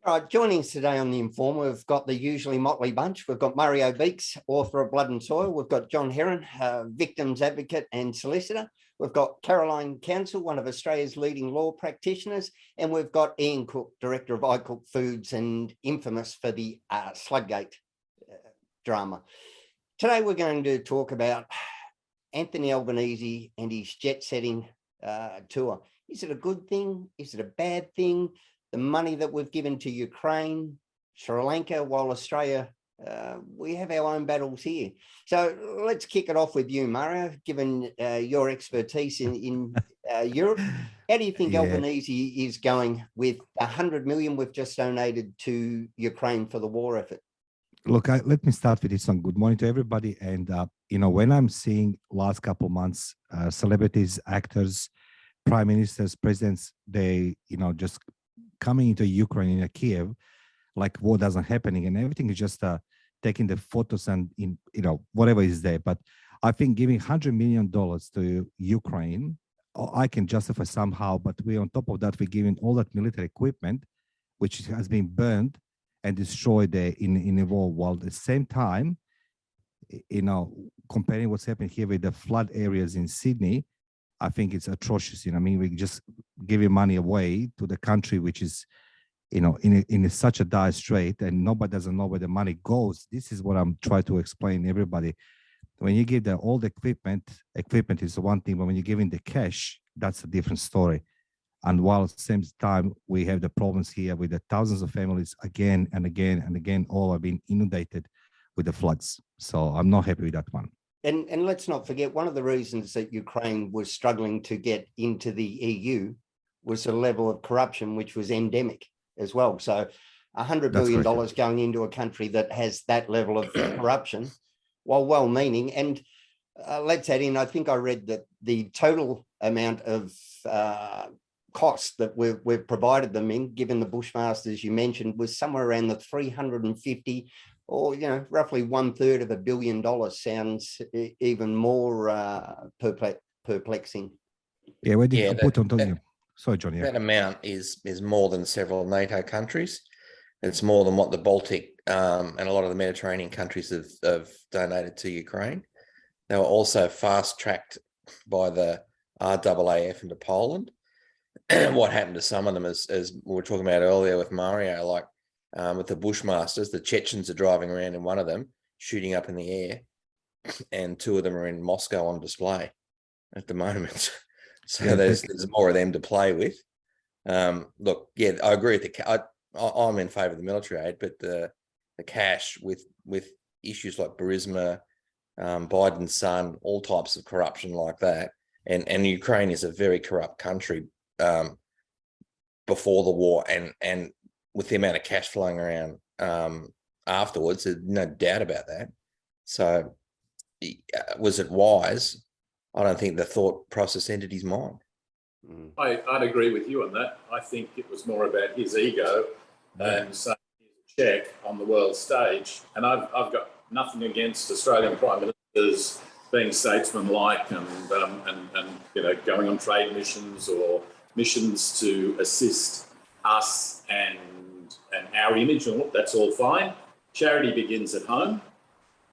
All right, joining us today on The Inform, we've got the usually motley bunch. We've got Mario Beeks, author of Blood and Soil. We've got John Heron, victims advocate and solicitor. We've got Caroline Council, one of Australia's leading law practitioners. And we've got Ian Cook, director of I Cook Foods and infamous for the Sludgate drama. Today, we're going to talk about Anthony Albanese and his jet-setting tour. Is it a good thing? Is it a bad thing? The money that we've given to Ukraine, Sri Lanka, while Australia, we have our own battles here. So let's kick it off with you, Mario, given your expertise in Europe. How do you think Albanese is going with 100 million we've just donated to Ukraine for the war effort? Look, let me start with this one. Good morning to everybody. And, when I'm seeing last couple of months, celebrities, actors, prime ministers, presidents, they, just coming into Ukraine, in Kiev, like war doesn't happening and everything is just taking the photos and whatever is there. But I think giving $100 million to Ukraine, I can justify somehow, but we on top of that, we're giving all that military equipment, which has been burned and destroyed in the war. While at the same time, comparing what's happening here with the flood areas in Sydney, I think it's atrocious. We just giving money away to the country, which is, in such a dire strait, and nobody doesn't know where the money goes. This is what I'm trying to explain to everybody. When you give all the equipment is one thing, but when you're giving the cash, that's a different story. And while at the same time, we have the problems here with the thousands of families again and again and again, all are being inundated with the floods. So I'm not happy with that one. And let's not forget, one of the reasons that Ukraine was struggling to get into the EU was a level of corruption, which was endemic as well. So $100 billion going into a country that has that level of corruption, while well-meaning. And let's add in, I think I read that the total amount of cost that we've provided them in, given the Bushmasters you mentioned, was somewhere around the 350 or, roughly $1/3 $1 billion. Sounds even more perplexing. Yeah, where did you put on you? Sorry, Johnny. That amount is more than several NATO countries. It's more than what the Baltic and a lot of the Mediterranean countries have donated to Ukraine. They were also fast-tracked by the RAAF into Poland. What happened to some of them, as we were talking about earlier with Mario, like with the Bushmasters, the Chechens are driving around in one of them, shooting up in the air, and two of them are in Moscow on display at the moment. So there's more of them to play with. Look, I agree with I'm in favour of the military aid, but the cash with issues like Burisma, Biden's son, all types of corruption like that, and Ukraine is a very corrupt country before the war, and with the amount of cash flowing around afterwards, there's no doubt about that. So was it wise? I don't think the thought process entered his mind. I'd agree with you on that. I think it was more about his ego and saying he's a check on the world stage. And I've got nothing against Australian prime ministers being statesmanlike and going on trade missions or missions to assist us and our image, and look, that's all fine. Charity begins at home,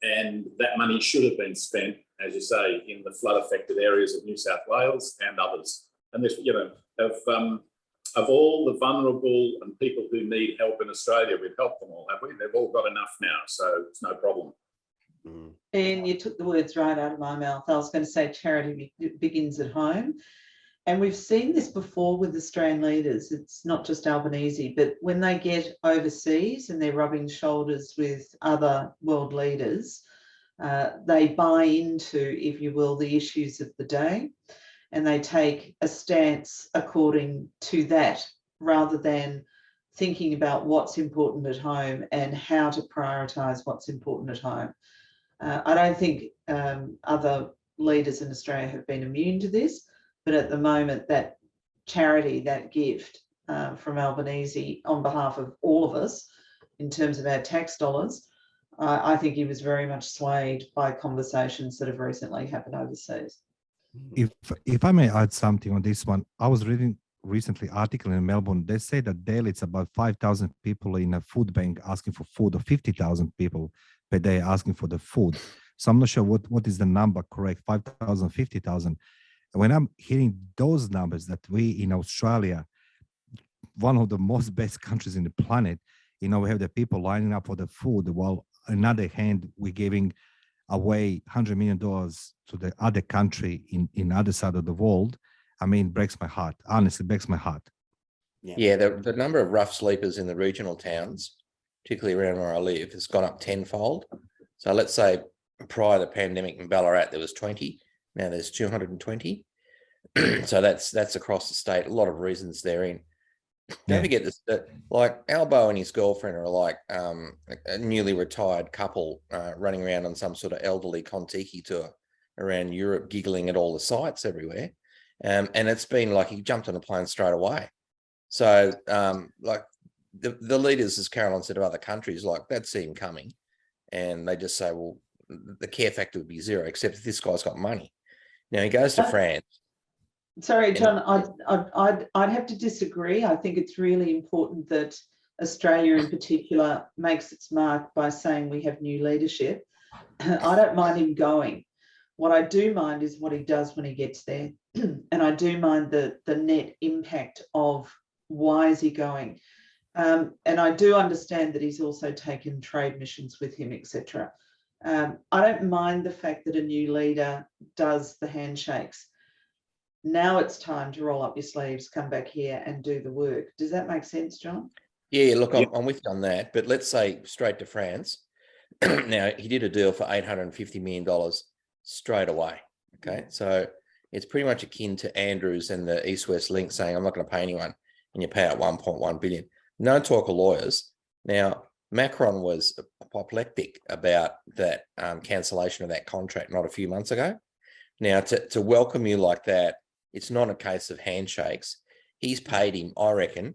and that money should have been spent, as you say, in the flood-affected areas of New South Wales and others. And this, of all the vulnerable and people who need help in Australia, we've helped them all, have we? They've all got enough now, so it's no problem. And you took the words right out of my mouth. I was going to say charity begins at home. And we've seen this before with Australian leaders. It's not just Albanese, but when they get overseas and they're rubbing shoulders with other world leaders, they buy into, if you will, the issues of the day, and they take a stance according to that, rather than thinking about what's important at home and how to prioritise what's important at home. I don't think other leaders in Australia have been immune to this, but at the moment, that charity, that gift from Albanese on behalf of all of us, in terms of our tax dollars, I think he was very much swayed by conversations that have recently happened overseas. If I may add something on this one, I was reading recently article in Melbourne. They say that daily it's about 5,000 people in a food bank asking for food, or 50,000 people per day asking for the food. So I'm not sure what is the number correct, 5,000, 50,000. When I'm hearing those numbers, that we in Australia, one of the most best countries in the planet, we have the people lining up for the food, while on the other hand, we're giving away $100 million to the other country in other side of the world. I mean, breaks my heart. Honestly, breaks my heart. Yeah, the number of rough sleepers in the regional towns, particularly around where I live, has gone up tenfold. So let's say prior to the pandemic in Ballarat, there was 20. Now there's 220. So that's across the state. A lot of reasons therein. Don't forget this, that like Albo and his girlfriend are like a newly retired couple running around on some sort of elderly Kontiki tour around Europe, giggling at all the sites everywhere. And it's been like he jumped on a plane straight away. So like the leaders, as Caroline said, of other countries, like that see him coming, and they just say, well, the care factor would be zero, except if this guy's got money. Now he goes to France. Sorry, John, I'd have to disagree. I think it's really important that Australia in particular makes its mark by saying we have new leadership. I don't mind him going. What I do mind is what he does when he gets there. And I do mind the net impact of why is he going. And I do understand that he's also taken trade missions with him, etc. I don't mind the fact that a new leader does the handshakes. Now it's time to roll up your sleeves, come back here and do the work. Does that make sense, John? Yeah, look, I'm with you on that. But let's say straight to France. Now, he did a deal for $850 million straight away. Okay, so it's pretty much akin to Andrews and the East-West link saying, I'm not going to pay anyone, and you pay out 1.1 billion. No talk of lawyers. Now, Macron was apoplectic about that cancellation of that contract not a few months ago. Now, to welcome you like that, it's not a case of handshakes. He's paid him, I reckon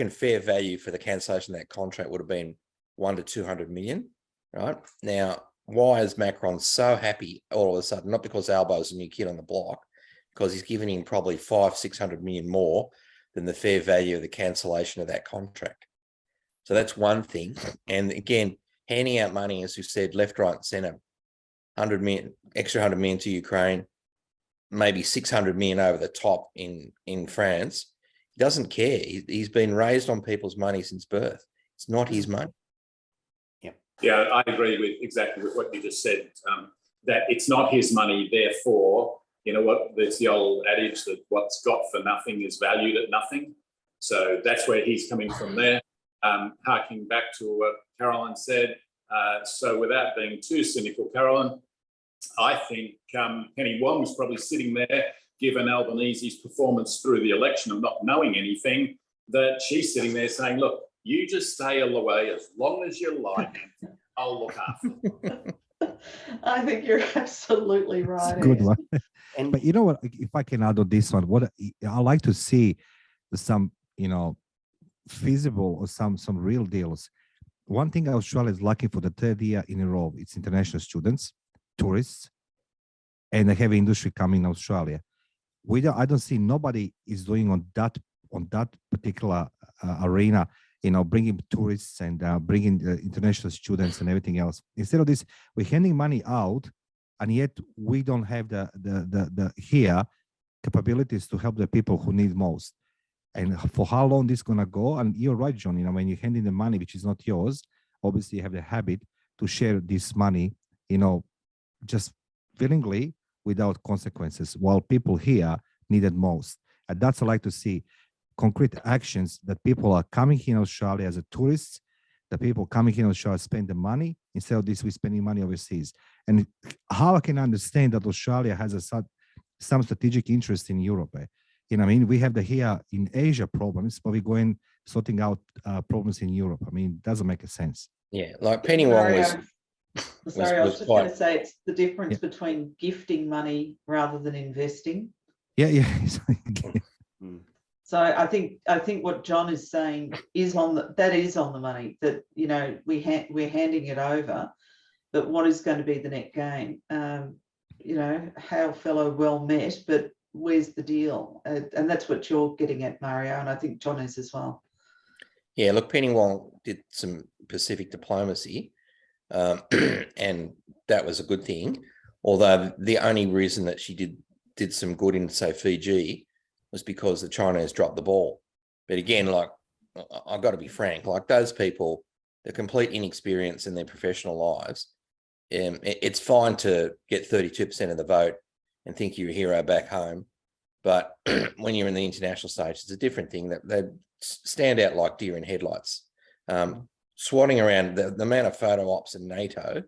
fair value for the cancellation of that contract would have been 100 to 200 million, right? Now, why is Macron so happy all of a sudden? Not because Albo's a new kid on the block, because he's given him probably 500-600 million more than the fair value of the cancellation of that contract. So that's one thing. And again, handing out money, as you said, left, right, and centre, 100 million, extra 100 million to Ukraine, maybe 600 million over the top in France. He doesn't care. He's been raised on people's money since birth. It's not his money. Yeah, I agree with exactly with what you just said, that it's not his money, therefore, you know what, there's the old adage that what's got for nothing is valued at nothing. So that's where he's coming from there. Harking back to what Caroline said, so without being too cynical, Caroline, I think Penny Wong was probably sitting there, given Albanese's performance through the election of not knowing anything, that she's sitting there saying, look, you just stay away as long as you like, I'll look after you. I think you're absolutely right. It's a good one. But you know what, if I can add on this one, what I like to see some, feasible or some real deals. One thing Australia is lucky for the third year in a row, it's international students, tourists, and the heavy industry coming in Australia. I don't see nobody is doing on that particular arena, bringing tourists and bringing the international students and everything else. Instead of this, we're handing money out, and yet we don't have the here capabilities to help the people who need most. And for how long this is gonna go? And you're right, John. When you're handing the money, which is not yours, obviously you have the habit to share this money, just willingly without consequences, while people here need it most. And that's what I like to see. Concrete actions that people are coming here in Australia as a tourists, the people coming here in Australia spend the money, instead of this we're spending money overseas. And how I can understand that Australia has some strategic interest in Europe. We have here in Asia problems, but we're going sorting out problems in Europe. It doesn't make a sense. Yeah, like Penny Wong was. Sorry, I was just going to say it's the difference between gifting money rather than investing. Yeah. So I think what John is saying is on the money, that we're handing it over, but what is going to be the net gain? Hail fellow, well met, but where's the deal? And that's what you're getting at, Mario, and I think John is as well. Yeah, look, Penny Wong did some Pacific diplomacy, and that was a good thing. Although the only reason that she did some good in, say, Fiji was because the Chinese dropped the ball. But again, like, I've got to be frank, like those people, the complete inexperience in their professional lives, it's fine to get 32% of the vote and think you're a hero back home. But when you're in the international stage, it's a different thing. That they stand out like deer in headlights. Swatting around, the amount of photo ops in NATO,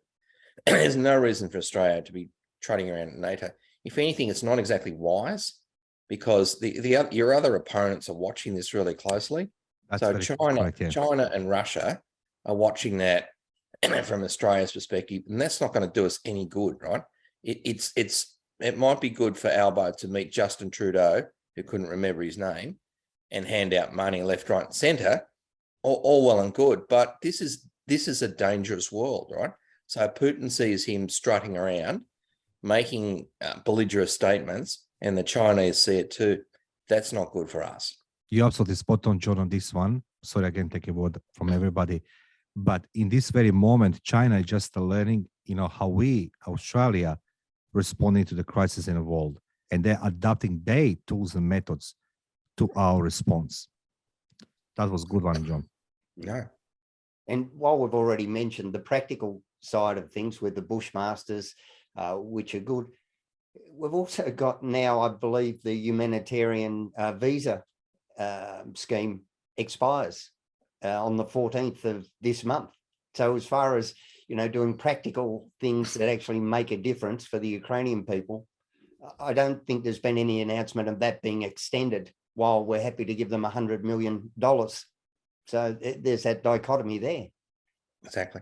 there's no reason for Australia to be trotting around in NATO. If anything, it's not exactly wise, because your other opponents are watching this really closely. That's so very China, correct, yeah. China and Russia are watching that from Australia's perspective, and that's not going to do us any good, right? It might be good for Albo to meet Justin Trudeau, who couldn't remember his name, and hand out money left, right, and centre. All well and good, but this is a dangerous world, right? So Putin sees him strutting around, making belligerent statements, and the Chinese see it too. That's not good for us. You're absolutely spot on, John, on this one. Sorry, again, take a word from everybody. But in this very moment, China is just learning, how we, Australia, responding to the crisis in the world, and they're adapting their tools and methods to our response. That was a good one, John. No. And while we've already mentioned the practical side of things with the Bushmasters, which are good, we've also got now, I believe, the humanitarian visa scheme expires on the 14th of this month. So as far as, doing practical things that actually make a difference for the Ukrainian people, I don't think there's been any announcement of that being extended, while we're happy to give them $100 million. So there's that dichotomy there. Exactly.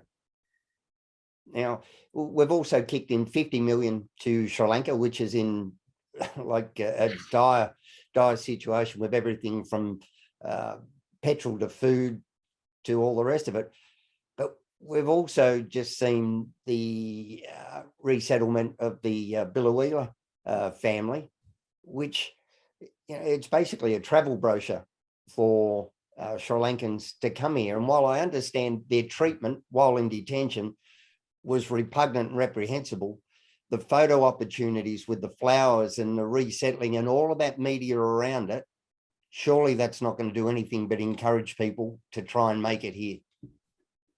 Now, we've also kicked in 50 million to Sri Lanka, which is in like a dire situation with everything from petrol to food to all the rest of it. But we've also just seen the resettlement of the Biloela family, which, it's basically a travel brochure for Sri Lankans to come here. And while I understand their treatment while in detention was repugnant and reprehensible, the photo opportunities with the flowers and the resettling and all of that media around it, surely that's not going to do anything but encourage people to try and make it here.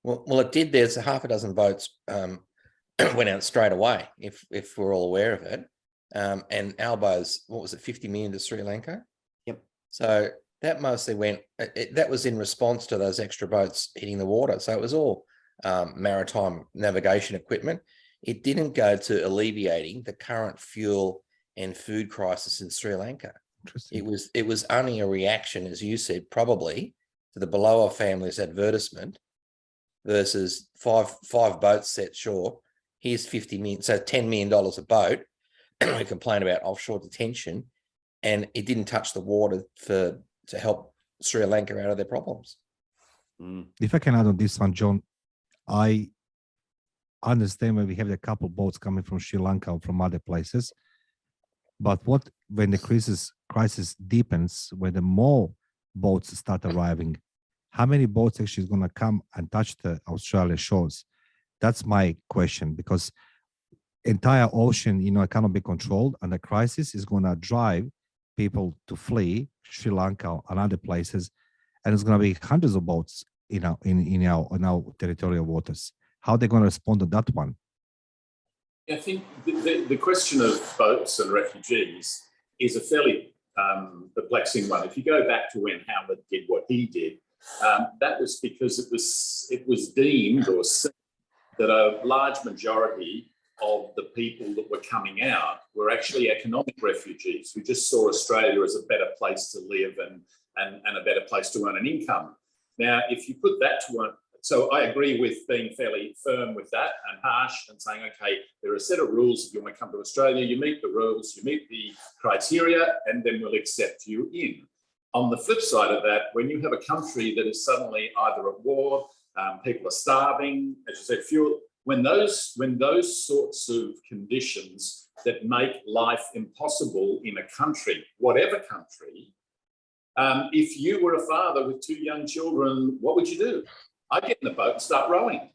Well, it did. There's a half a dozen votes went out straight away, if we're all aware of it. And Albo's, what was it, 50 million to Sri Lanka? Yep. So that mostly went, that was in response to those extra boats hitting the water. So it was all maritime navigation equipment. It didn't go to alleviating the current fuel and food crisis in Sri Lanka. It was only a reaction, as you said, probably to the Beloa family's advertisement versus five boats set shore. Here's 50 million, so $10 million a boat. We complain about offshore detention, and it didn't touch the water to help Sri Lanka out of their problems. If I can add on this one, John, I understand when we have a couple boats coming from Sri Lanka or from other places, but when the crisis deepens, when the more boats start arriving, how many boats actually is going to come and touch the Australia shores? That's my question, because entire ocean, cannot be controlled, and the crisis is going to drive people to flee Sri Lanka and other places, and it's going to be hundreds of boats, in our territorial waters. How are they going to respond to that one? I think the question of boats and refugees is a fairly perplexing one. If you go back to when Howard did what he did, that was because it was deemed or seen that a large majority of the people that were coming out were actually economic refugees who just saw Australia as a better place to live and a better place to earn an income. Now, if you put that to one, so I agree with being fairly firm with that and harsh and saying, okay, there are a set of rules. If you want to come to Australia, you meet the rules, you meet the criteria, and then we'll accept you in. On the flip side of that, when you have a country that is suddenly either at war, people are starving, as you said, fuel, when those sorts of conditions that make life impossible in a country, whatever country, if you were a father with 2 young children, what would you do? I'd get in the boat and start rowing.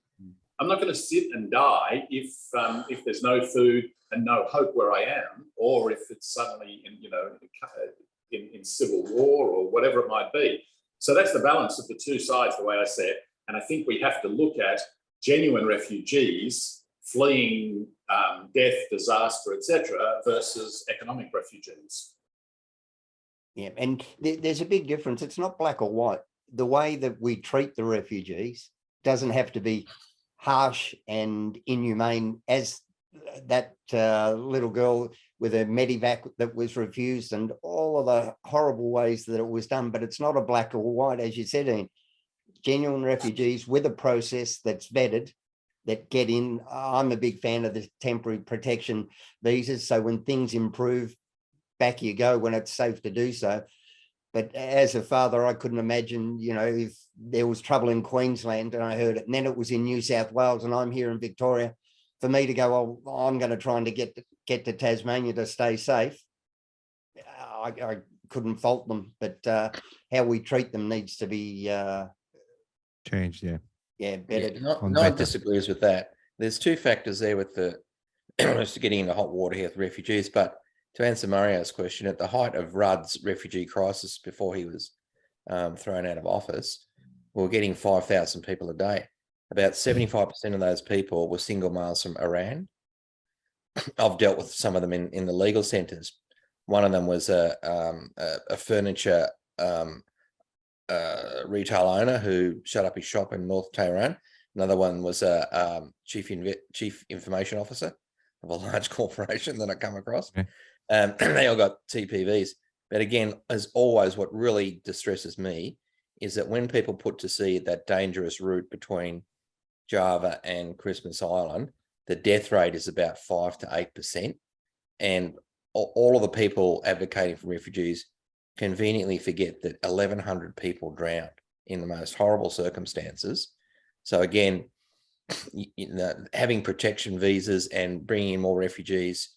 I'm not going to sit and die if there's no food and no hope where I am, or if it's suddenly in civil war or whatever it might be. So that's the balance of the two sides, the way I see it. And I think we have to look at genuine refugees fleeing death, disaster, etc., versus economic refugees. Yeah, and there's a big difference. It's not black or white. The way that we treat the refugees doesn't have to be harsh and inhumane, as that little girl with a medevac that was refused, and all of the horrible ways that it was done. But it's not a black or white, as you said, Ian. Genuine refugees with a process that's vetted, that get in. I'm a big fan of the temporary protection visas. So when things improve, back you go when it's safe to do so. But as a father, I couldn't imagine, if there was trouble in Queensland and I heard it, and then it was in New South Wales and I'm here in Victoria, for me to go, oh, I'm going to try and get to Tasmania to stay safe. I couldn't fault them, but how we treat them needs to be changed. Yeah, better. Yeah, no one disagrees with that. There's 2 factors there with just getting into hot water here with refugees. But to answer Mario's question, at the height of Rudd's refugee crisis before he was thrown out of office, we were getting 5,000 people a day. About 75% of those people were single males from Iran. I've dealt with some of them in the legal centres. One of them was a furniture retail owner who shut up his shop in North Tehran. Another one was a chief information officer of a large corporation that I come across. Okay. They all got TPVs. But again, as always, what really distresses me is that when people put to sea that dangerous route between Java and Christmas Island, the death rate is about 5 to 8%. And all of the people advocating for refugees conveniently forget that 1,100 people drowned in the most horrible circumstances. So again, having protection visas and bringing in more refugees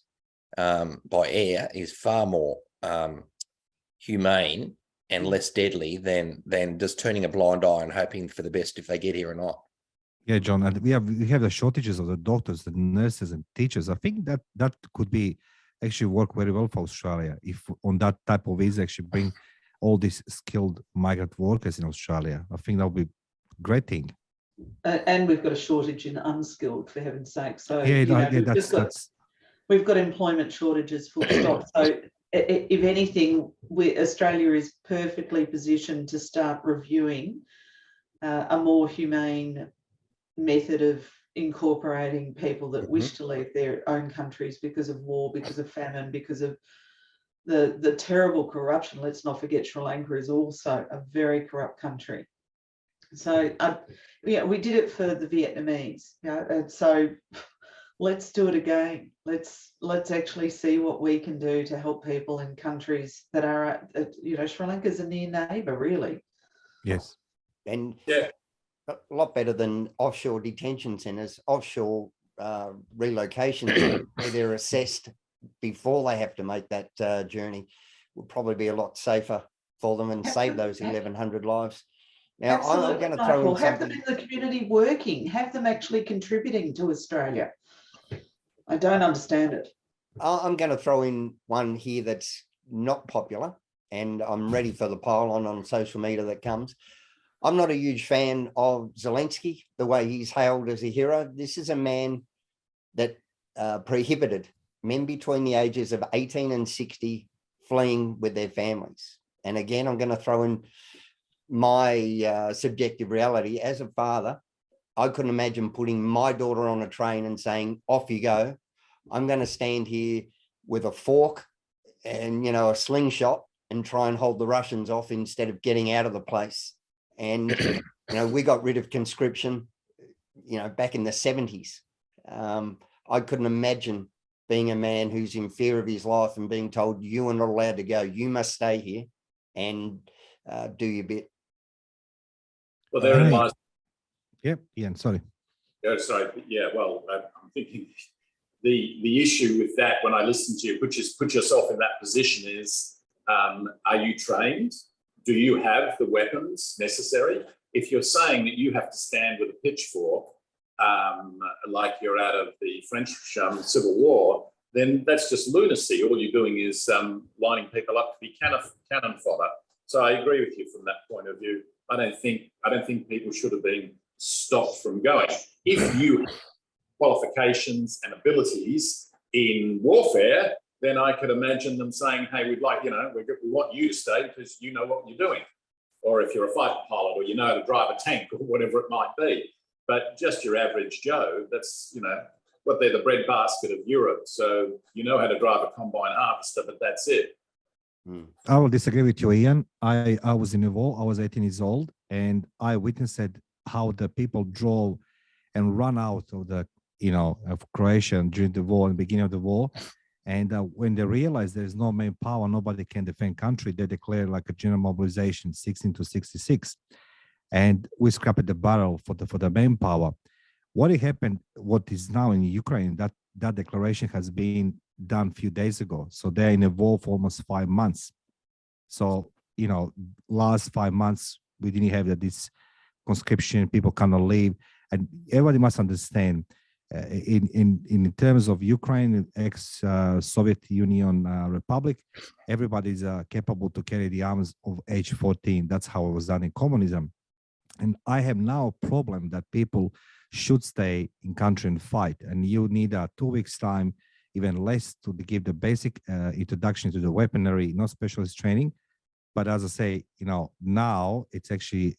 by air is far more humane and less deadly than just turning a blind eye and hoping for the best if they get here or not. Yeah, John, and we have the shortages of the doctors, the nurses, and teachers. I think that could be actually work very well for Australia if on that type of visa actually bring all these skilled migrant workers in Australia. I think that would be a great thing. And we've got a shortage in unskilled, for heaven's sake. So we've got employment shortages, full stop. So if anything, Australia is perfectly positioned to start reviewing a more humane method of incorporating people that wish to leave their own countries because of war, because of famine, because of the terrible corruption. Let's not forget Sri Lanka is also a very corrupt country. So we did it for the Vietnamese, and so let's do it again. Let's actually see what we can do to help people in countries that are, Sri Lanka is a near neighbour, really. Yes. And Yeah. a lot better than offshore detention centres. Offshore relocations where they're assessed before they have to make that journey will probably be a lot safer for them and save those 1,100 lives. Now, I'm going to throw in have them in the community working, have them actually contributing to Australia. I don't understand it. I'm going to throw in one here that's not popular, and I'm ready for the pile on social media that comes. I'm not a huge fan of Zelensky, the way he's hailed as a hero. This is a man that prohibited men between the ages of 18 and 60 fleeing with their families. And again, I'm going to throw in my subjective reality. As a father, I couldn't imagine putting my daughter on a train and saying, off you go. I'm going to stand here with a fork and, a slingshot and try and hold the Russians off instead of getting out of the place. And, we got rid of conscription, back in the 70s. I couldn't imagine being a man who's in fear of his life and being told you are not allowed to go. You must stay here and do your bit. Well, therein lies. Yep, Ian, sorry. Oh, sorry. Yeah, well, I'm thinking the issue with that, when I listen to you, put yourself in that position is, are you trained? Do you have the weapons necessary? If you're saying that you have to stand with a pitchfork, like you're out of the French Civil War, then that's just lunacy. All you're doing is lining people up to be cannon fodder. So I agree with you from that point of view. I don't think people should have been stopped from going. If you have qualifications and abilities in warfare, then I could imagine them saying, "Hey, we'd like, we want you to stay because you know what you're doing." Or if you're a fighter pilot, or you know how to drive a tank, or whatever it might be. But just your average Joe, that's what they're the breadbasket of Europe. So you know how to drive a combine harvester, but that's it. I will disagree with you, Ian. I was in a war. I was 18 years old, and I witnessed how the people drove and run out of of Croatia during the war and beginning of the war. And when they realized there's no manpower, nobody can defend country, they declared like a general mobilization, 16 to 66, and we scrapped the barrel for the manpower. What happened? What is now in Ukraine? That declaration has been done a few days ago. So they're in a war for almost 5 months. So last 5 months we didn't have this conscription. People cannot leave, and everybody must understand. In terms of Ukraine, ex-Soviet Union Republic, everybody is capable to carry the arms of age 14. That's how it was done in communism. And I have now a problem that people should stay in country and fight. And you need 2 weeks time, even less, to give the basic introduction to the weaponry, not specialist training. But as I say, now it's actually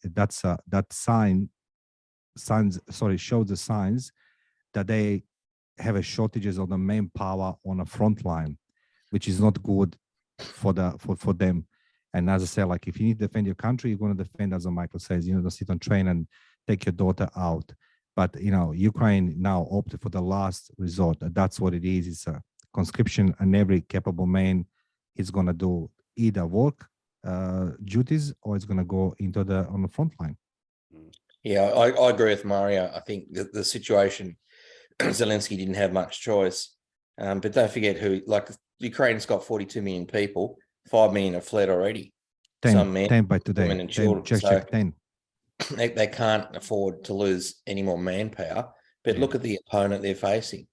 shows the signs that they have a shortages of the manpower on the front line, which is not good for them. And as I say, like if you need to defend your country, you're going to defend, as Michael says, don't sit on train and take your daughter out. But Ukraine now opted for the last resort. That's what it is. It's a conscription, and every capable man is going to do either work duties or it's going to go on the front line. Yeah, I agree with Mario. I think the situation, Zelensky didn't have much choice, but don't forget Ukraine's got 42 million people, 5 million have fled already. 10 by today, women and children. Check 10. They can't afford to lose any more manpower. But look at the opponent they're facing,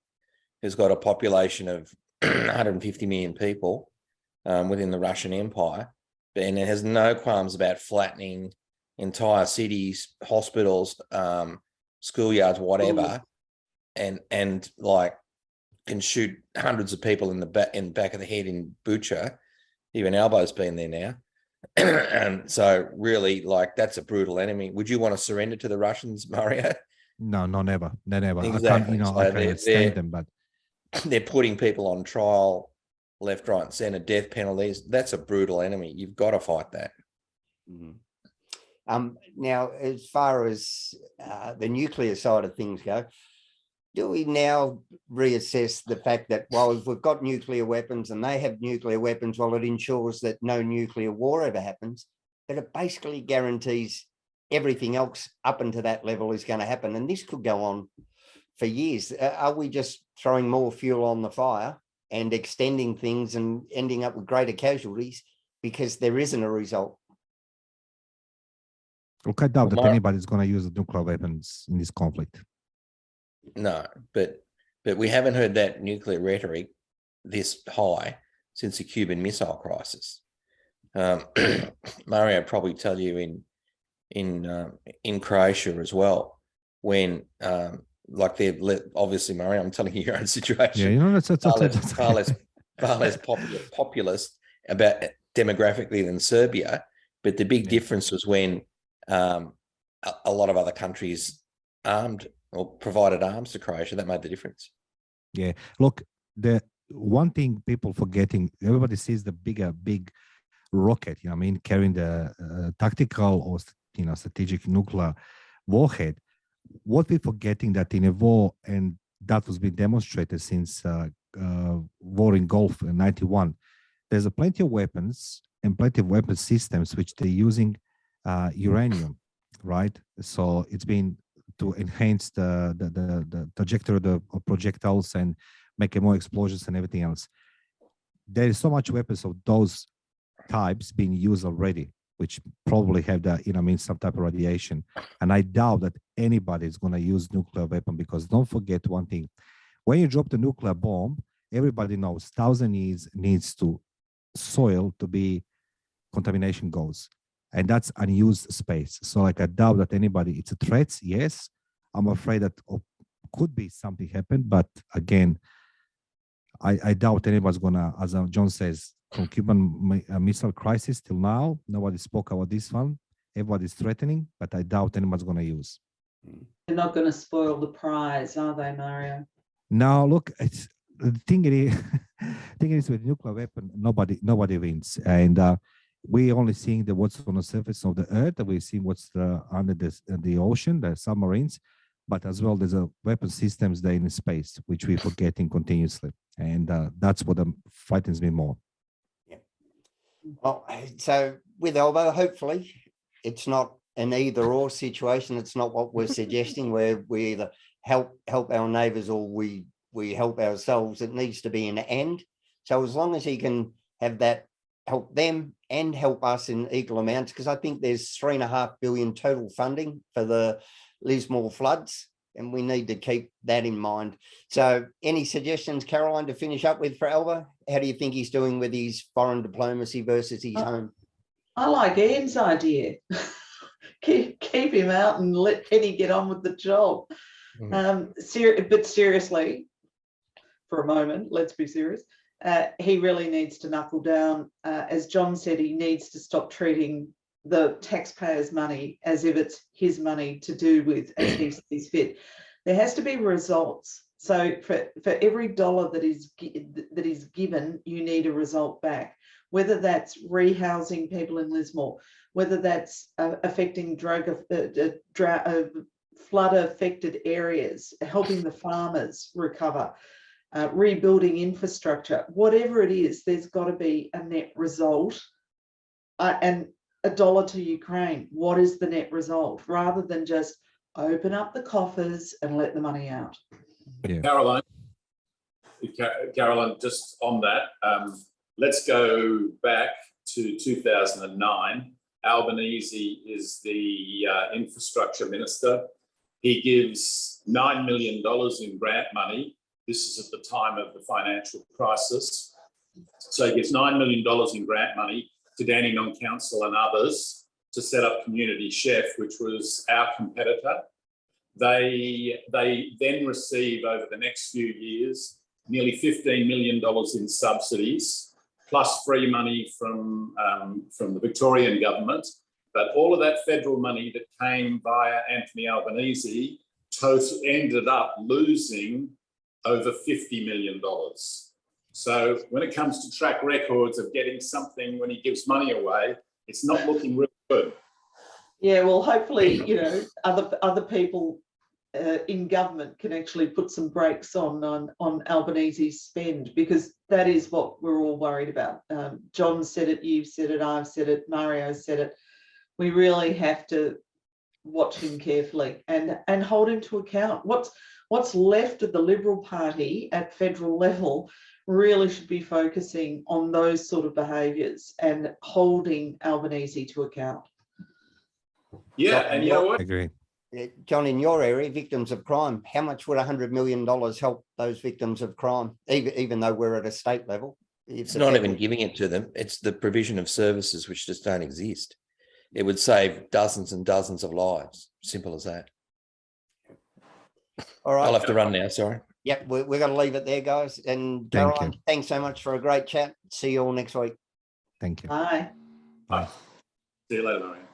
who's got a population of 150 million people within the Russian Empire, and it has no qualms about flattening entire cities, hospitals, schoolyards, whatever, and like can shoot hundreds of people in the back of the head in Bucha. Even Albo's been there now. And so really, that's a brutal enemy. Would you want to surrender to the Russians, Mario? No, never. Exactly. I can't stand them, but they're putting people on trial left, right, and center, death penalties. That's a brutal enemy. You've got to fight that. Now, as far as the nuclear side of things go, do we now reassess the fact that, well, if we've got nuclear weapons and they have nuclear weapons, well, it ensures that no nuclear war ever happens, but it basically guarantees everything else up until that level is going to happen. And this could go on for years. Are we just throwing more fuel on the fire and extending things and ending up with greater casualties because there isn't a result? Look, I doubt that anybody's going to use the nuclear weapons in this conflict. No, but we haven't heard that nuclear rhetoric this high since the Cuban Missile Crisis. Mario would probably tell you in Croatia as well, when they've obviously, Mario, I'm telling you your own situation. Yeah, that's far less populist about demographically than Serbia. But the big difference was when a lot of other countries armed or provided arms to Croatia. That made the difference. Yeah, look, the one thing people forgetting, everybody sees the big rocket, carrying the tactical or strategic nuclear warhead. What we're forgetting that in a war, and that was being demonstrated since war in Gulf in 91, there's plenty of weapons and plenty of weapon systems which they're using uranium, right? So it's been to enhance the trajectory of projectiles and make more explosions and everything else. There is so much weapons of those types being used already, which probably have the, some type of radiation. And I doubt that anybody is going to use nuclear weapon, because don't forget one thing. When you drop the nuclear bomb, everybody knows 1,000 years needs to soil to be contamination goes. And that's unused space. So like I doubt that anybody, it's a threat, yes. I'm afraid that could be something happen, but again, I doubt anybody's gonna, as John says, from Cuban Missile Crisis till now, nobody spoke about this one. Everybody's threatening, but I doubt anyone's gonna use. They're not going to spoil the prize, are they, Mario? Now, look, it's the thing is with nuclear weapon, nobody wins, and we only seeing what's on the surface of the earth. We see what's under the ocean, the submarines, but as well there's a weapon systems there in space, which we're forgetting continuously, and that's what frightens me more. Yeah. Well, so with Albo, hopefully it's not an either or situation. It's not what we're suggesting, where we either help our neighbours or we help ourselves. It needs to be an and. So as long as he can have that, help them and help us in equal amounts, because I think there's $3.5 billion total funding for the Lismore floods, and we need to keep that in mind. So any suggestions, Caroline, to finish up with for Albo? How do you think he's doing with his foreign diplomacy versus his home? I like Ian's idea. Keep him out and let Penny get on with the job. But seriously, for a moment, let's be serious. He really needs to knuckle down. As John said, he needs to stop treating the taxpayers' money as if it's his money to do with as he sees fit. There has to be results. So for every dollar that is given, you need a result back. Whether that's rehousing people in Lismore, whether that's affecting flood-affected areas, helping the farmers recover, rebuilding infrastructure, whatever it is, there's got to be a net result. And $1 to Ukraine, what is the net result? Rather than just open up the coffers and let the money out. Yeah. Caroline, just on that, let's go back to 2009. Albanese is the infrastructure minister. He gives $9 million in grant money. This is at the time of the financial crisis. So he gives $9 million in grant money to Dandenong Council and others to set up Community Chef, which was our competitor. They then receive over the next few years nearly $15 million in subsidies, plus free money from the Victorian government. But all of that federal money that came via Anthony Albanese ended up losing over $50 million. So when it comes to track records of getting something when he gives money away, it's not looking real good. Yeah, well, hopefully, other people in government can actually put some brakes on Albanese's spend, because that is what we're all worried about. John said it, you've said it, I've said it, Mario said it. We really have to watch him carefully and hold him to account. What's left of the Liberal Party at federal level really should be focusing on those sort of behaviours and holding Albanese to account. Yeah, and you know what? I agree. John, in your area, victims of crime, how much would $100 million help those victims of crime, even though we're at a state level? It's not even giving it to them. It's the provision of services which just don't exist. It would save dozens and dozens of lives. Simple as that. All right. I'll have to run now, sorry. Yep, we're going to leave it there, guys. And Caroline, thanks so much for a great chat. See you all next week. Thank you. Bye. Bye. See you later, Marianne.